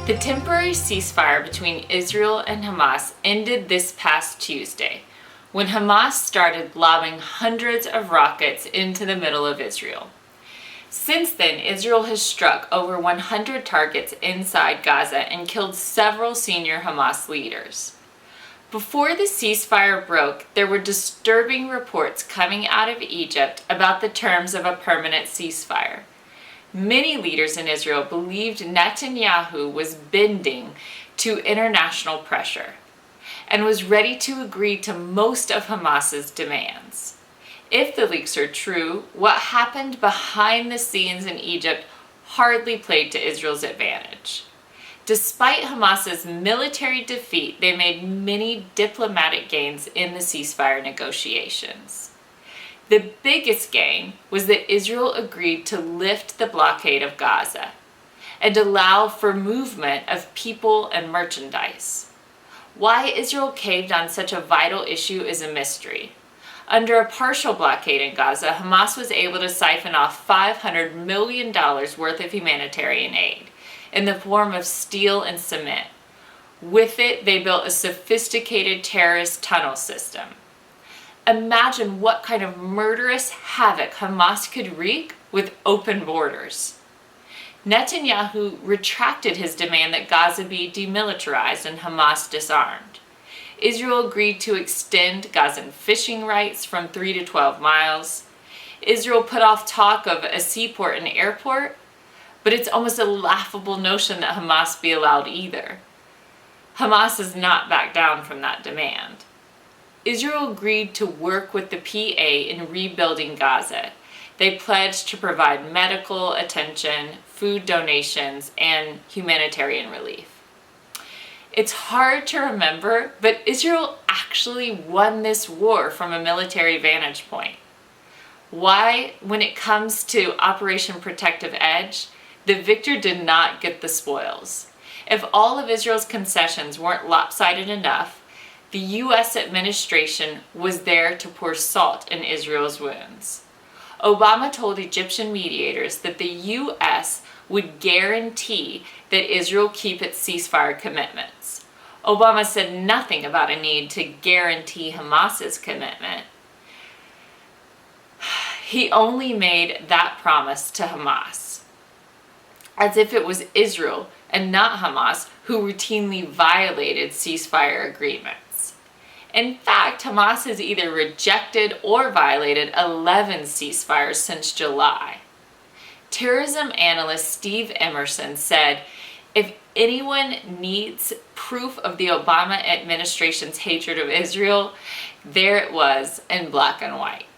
The temporary ceasefire between Israel and Hamas ended this past Tuesday, when Hamas started lobbing hundreds of rockets into the middle of Israel. Since then, Israel has struck over 100 targets inside Gaza and killed several senior Hamas leaders. Before the ceasefire broke, there were disturbing reports coming out of Egypt about the terms of a permanent ceasefire. Many leaders in Israel believed Netanyahu was bending to international pressure and was ready to agree to most of Hamas's demands. If the leaks are true, what happened behind the scenes in Egypt hardly played to Israel's advantage. Despite Hamas's military defeat, they made many diplomatic gains in the ceasefire negotiations. The biggest gain was that Israel agreed to lift the blockade of Gaza and allow for movement of people and merchandise. Why Israel caved on such a vital issue is a mystery. Under a partial blockade in Gaza, Hamas was able to siphon off $500 million worth of humanitarian aid in the form of steel and cement. With it, they built a sophisticated terrorist tunnel system. Imagine what kind of murderous havoc Hamas could wreak with open borders. Netanyahu retracted his demand that Gaza be demilitarized and Hamas disarmed. Israel agreed to extend Gazan fishing rights from 3 to 12 miles. Israel put off talk of a seaport and airport, but it's almost a laughable notion that Hamas be allowed either. Hamas has not backed down from that demand. Israel agreed to work with the PA in rebuilding Gaza. They pledged to provide medical attention, food donations, and humanitarian relief. It's hard to remember, but Israel actually won this war from a military vantage point. Why, when it comes to Operation Protective Edge, the victor did not get the spoils. If all of Israel's concessions weren't lopsided enough, the U.S. administration was there to pour salt in Israel's wounds. Obama told Egyptian mediators that the U.S. would guarantee that Israel keep its ceasefire commitments. Obama said nothing about a need to guarantee Hamas's commitment. He only made that promise to Hamas, as if it was Israel and not Hamas who routinely violated ceasefire agreements. In fact, Hamas has either rejected or violated 11 ceasefires since July. Terrorism analyst Steve Emerson said, if anyone needs proof of the Obama administration's hatred of Israel, there it was in black and white.